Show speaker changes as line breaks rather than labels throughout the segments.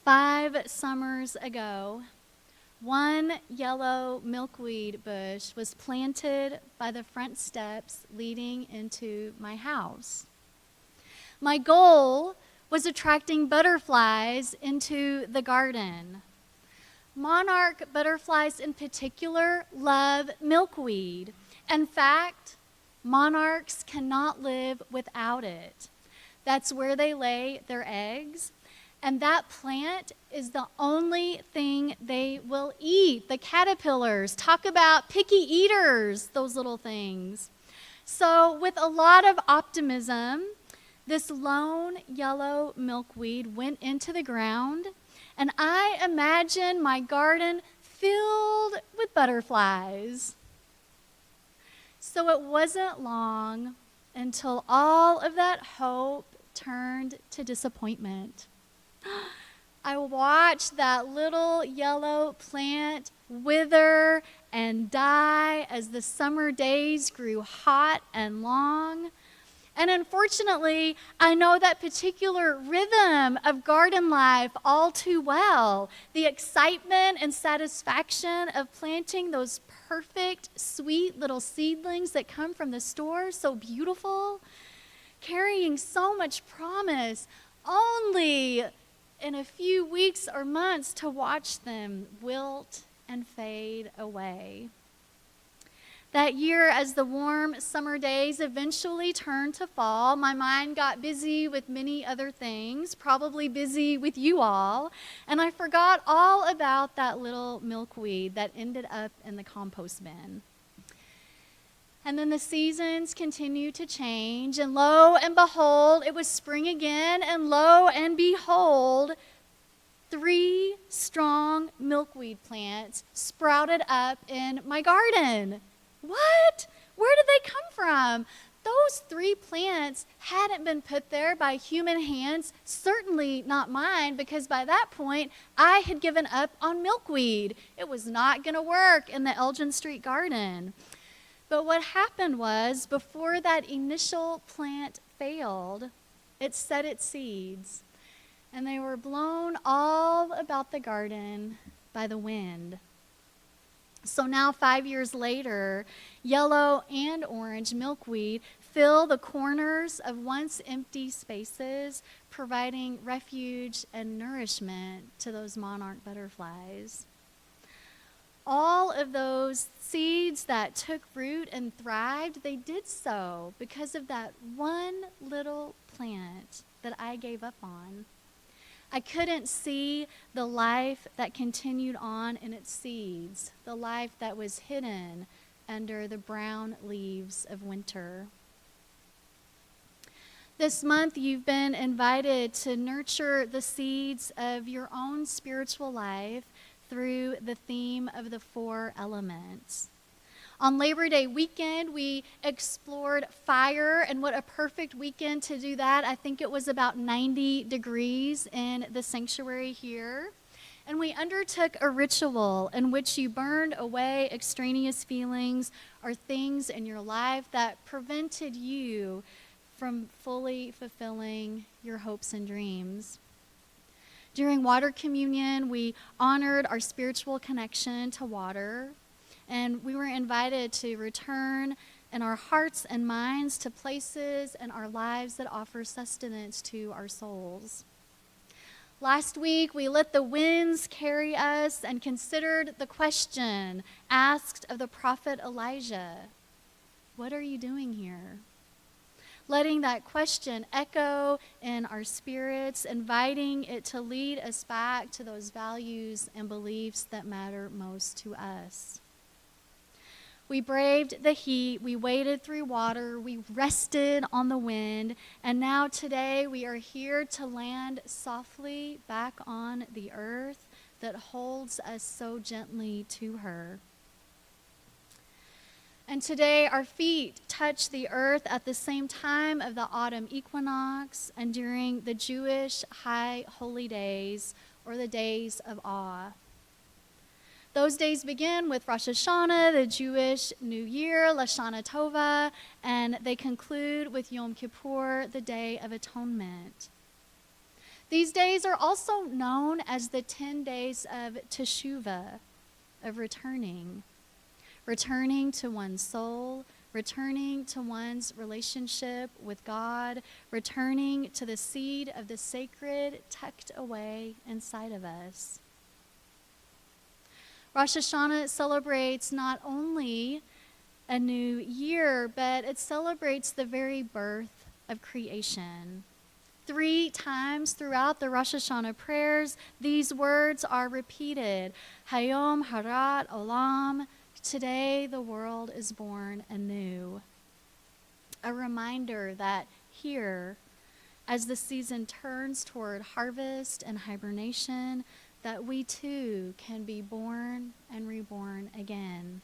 5 summers ago, one yellow milkweed bush was planted by the front steps leading into my house. My goal was attracting butterflies into the garden. Monarch butterflies in particular love milkweed. In fact, monarchs cannot live without it. That's where they lay their eggs. And that plant is the only thing they will eat. The caterpillars, talk about picky eaters, those little things. So with a lot of optimism, this lone yellow milkweed went into the ground, and I imagine my garden filled with butterflies. So it wasn't long until all of that hope turned to disappointment. I watched that little yellow plant wither and die as the summer days grew hot and long. And unfortunately, I know that particular rhythm of garden life all too well. The excitement and satisfaction of planting those perfect, sweet little seedlings that come from the store, so beautiful, carrying so much promise, only in a few weeks or months to watch them wilt and fade away. That year, as the warm summer days eventually turned to fall, my mind got busy with many other things, probably busy with you all, and I forgot all about that little milkweed that ended up in the compost bin. And then the seasons continued to change, and lo and behold, it was spring again, and lo and behold, 3 strong milkweed plants sprouted up in my garden. What? Where did they come from? Those 3 plants hadn't been put there by human hands, certainly not mine, because by that point, I had given up on milkweed. It was not going to work in the Elgin Street garden. But what happened was, before that initial plant failed, it set its seeds, and they were blown all about the garden by the wind. So now, 5 years later, yellow and orange milkweed fill the corners of once empty spaces, providing refuge and nourishment to those monarch butterflies. All of those seeds that took root and thrived, they did so because of that one little plant that I gave up on. I couldn't see the life that continued on in its seeds, the life that was hidden under the brown leaves of winter. This month, you've been invited to nurture the seeds of your own spiritual life through the theme of the 4 elements. On Labor Day weekend, we explored fire, and what a perfect weekend to do that. I think it was about 90 degrees in the sanctuary here. And we undertook a ritual in which you burned away extraneous feelings or things in your life that prevented you from fully fulfilling your hopes and dreams. During water communion, we honored our spiritual connection to water, and we were invited to return in our hearts and minds to places in our lives that offer sustenance to our souls. Last week, we let the winds carry us and considered the question asked of the prophet Elijah, "What are you doing here?" Letting that question echo in our spirits, inviting it to lead us back to those values and beliefs that matter most to us. We braved the heat, we waded through water, we rested on the wind, and now today we are here to land softly back on the earth that holds us so gently to her. And today our feet touch the earth at the same time of the autumn equinox and during the Jewish high holy days, or the days of awe. Those days begin with Rosh Hashanah, the Jewish New Year, Lashana Tovah, and they conclude with Yom Kippur, the Day of Atonement. These days are also known as the 10 days of Teshuvah, of returning to one's soul, returning to one's relationship with God, returning to the seed of the sacred tucked away inside of us. Rosh Hashanah celebrates not only a new year, but it celebrates the very birth of creation. 3 times throughout the Rosh Hashanah prayers, these words are repeated. Hayom harat olam. Today the world is born anew. A reminder that here, as the season turns toward harvest and hibernation, that we too can be born and reborn again.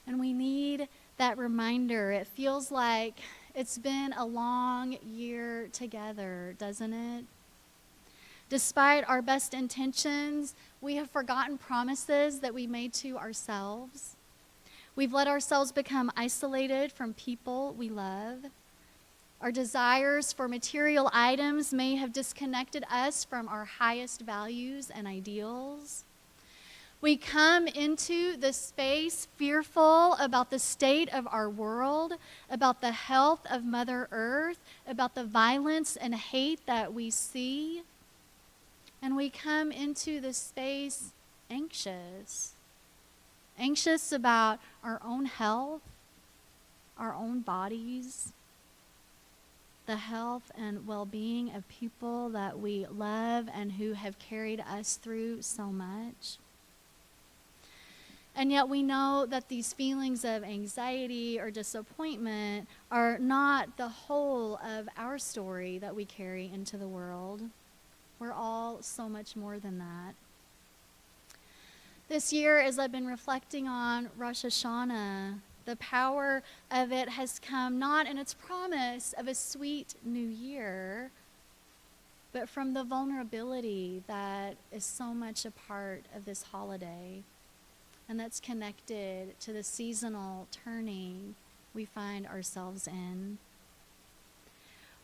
And we need that reminder. It feels like it's been a long year together, doesn't it? Despite our best intentions, we have forgotten promises that we made to ourselves. We've let ourselves become isolated from people we love. Our desires for material items may have disconnected us from our highest values and ideals. We come into the space fearful about the state of our world, about the health of Mother Earth, about the violence and hate that we see. And we come into the space anxious about our own health, our own bodies, the health and well-being of people that we love and who have carried us through so much. And yet we know that these feelings of anxiety or disappointment are not the whole of our story that we carry into the world. We're all so much more than that. This year, as I've been reflecting on Rosh Hashanah, the power of it has come not in its promise of a sweet new year, but from the vulnerability that is so much a part of this holiday, and that's connected to the seasonal turning we find ourselves in.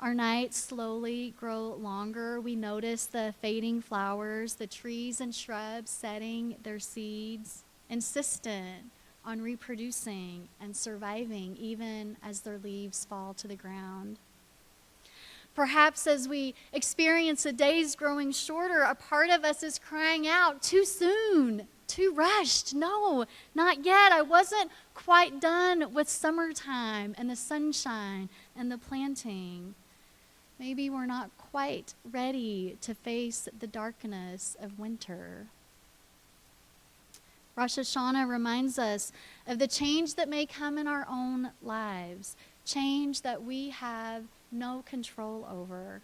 Our nights slowly grow longer. We notice the fading flowers, the trees and shrubs setting their seeds, insistent on reproducing and surviving even as their leaves fall to the ground. Perhaps as we experience the days growing shorter, a part of us is crying out, too soon, too rushed. No, not yet. I wasn't quite done with summertime and the sunshine and the planting. Maybe we're not quite ready to face the darkness of winter. Rosh Hashanah reminds us of the change that may come in our own lives, change that we have no control over.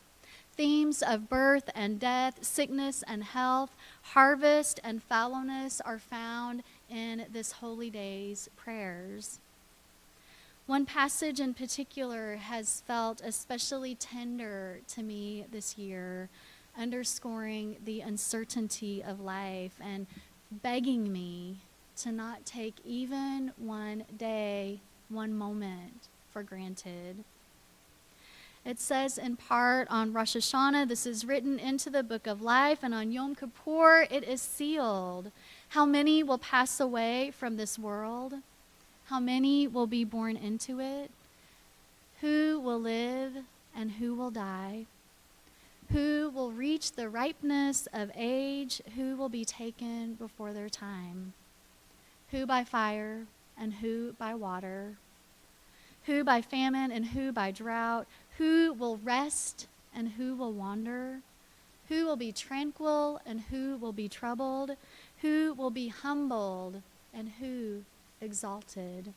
Themes of birth and death, sickness and health, harvest and fallowness are found in this holy day's prayers. One passage in particular has felt especially tender to me this year, underscoring the uncertainty of life and begging me to not take even one day, one moment for granted. It says in part on Rosh Hashanah, this is written into the book of life, and on Yom Kippur it is sealed. How many will pass away from this world? How many will be born into it? Who will live and who will die? Who will reach the ripeness of age? Who will be taken before their time? Who by fire and who by water? Who by famine and who by drought? Who will rest and who will wander? Who will be tranquil and who will be troubled? Who will be humbled and who exalted?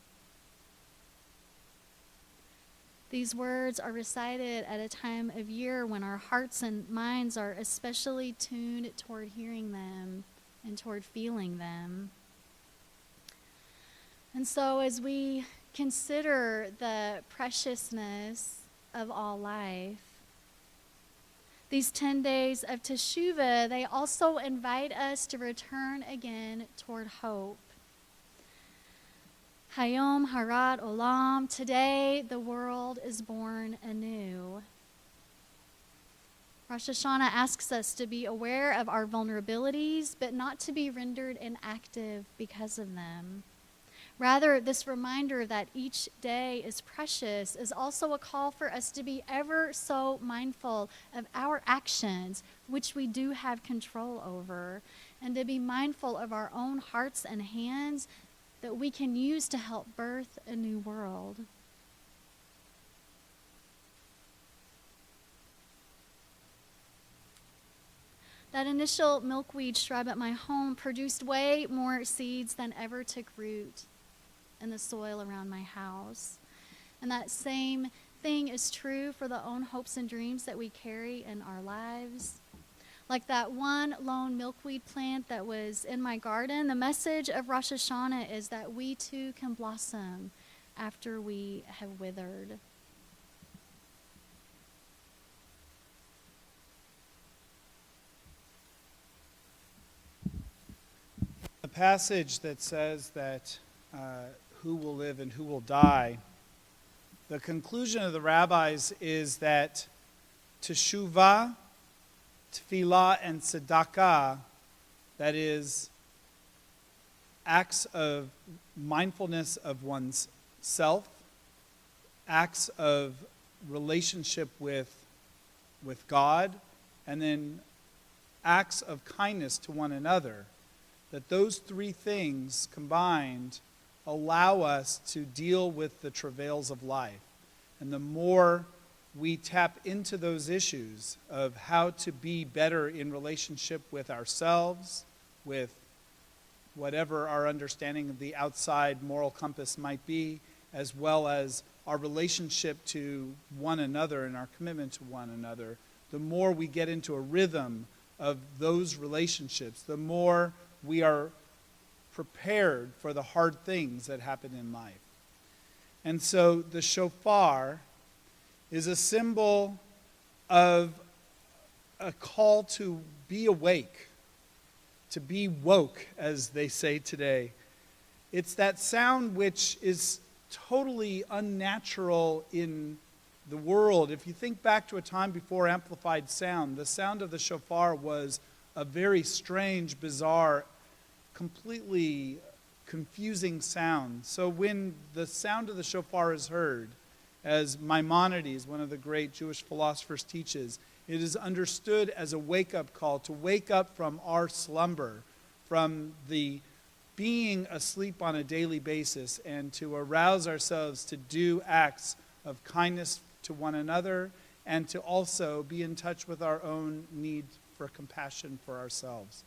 These words are recited at a time of year when our hearts and minds are especially tuned toward hearing them and toward feeling them. And so as we consider the preciousness of all life, these 10 days of Teshuvah, they also invite us to return again toward hope. Hayom harat olam, today the world is born anew. Rosh Hashanah asks us to be aware of our vulnerabilities, but not to be rendered inactive because of them. Rather, this reminder that each day is precious is also a call for us to be ever so mindful of our actions, which we do have control over, and to be mindful of our own hearts and hands that we can use to help birth a new world. That initial milkweed shrub at my home produced way more seeds than ever took root in the soil around my house. And that same thing is true for the own hopes and dreams that we carry in our lives. Like that one lone milkweed plant that was in my garden, the message of Rosh Hashanah is that we too can blossom after we have withered.
The passage that says that who will live and who will die, the conclusion of the rabbis is that teshuvah, tefillah, and tzedakah, that is, acts of mindfulness of one's self, acts of relationship with God, and then acts of kindness to one another, that those three things combined allow us to deal with the travails of life. And the more we tap into those issues of how to be better in relationship with ourselves, with whatever our understanding of the outside moral compass might be, as well as our relationship to one another and our commitment to one another, the more we get into a rhythm of those relationships, the more we are prepared for the hard things that happen in life. And so the shofar is a symbol of a call to be awake, to be woke, as they say today. It's that sound which is totally unnatural in the world. If you think back to a time before amplified sound, the sound of the shofar was a very strange, bizarre, completely confusing sound. So when the sound of the shofar is heard, as Maimonides, one of the great Jewish philosophers, teaches, it is understood as a wake-up call, to wake up from our slumber, from the being asleep on a daily basis, and to arouse ourselves to do acts of kindness to one another, and to also be in touch with our own need for compassion for ourselves.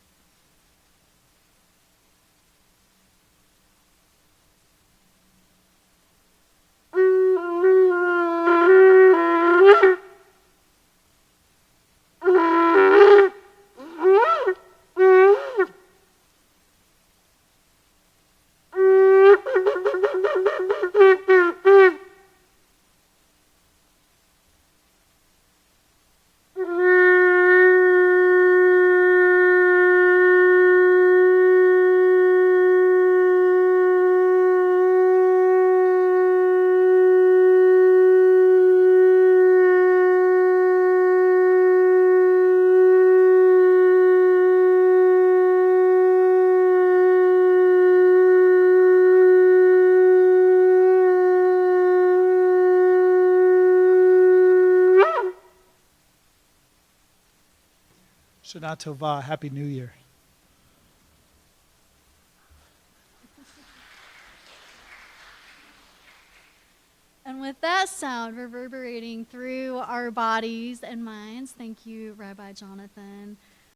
Shana Tovah, Happy New Year.
And with that sound reverberating through our bodies and minds, thank you, Rabbi Jonathan.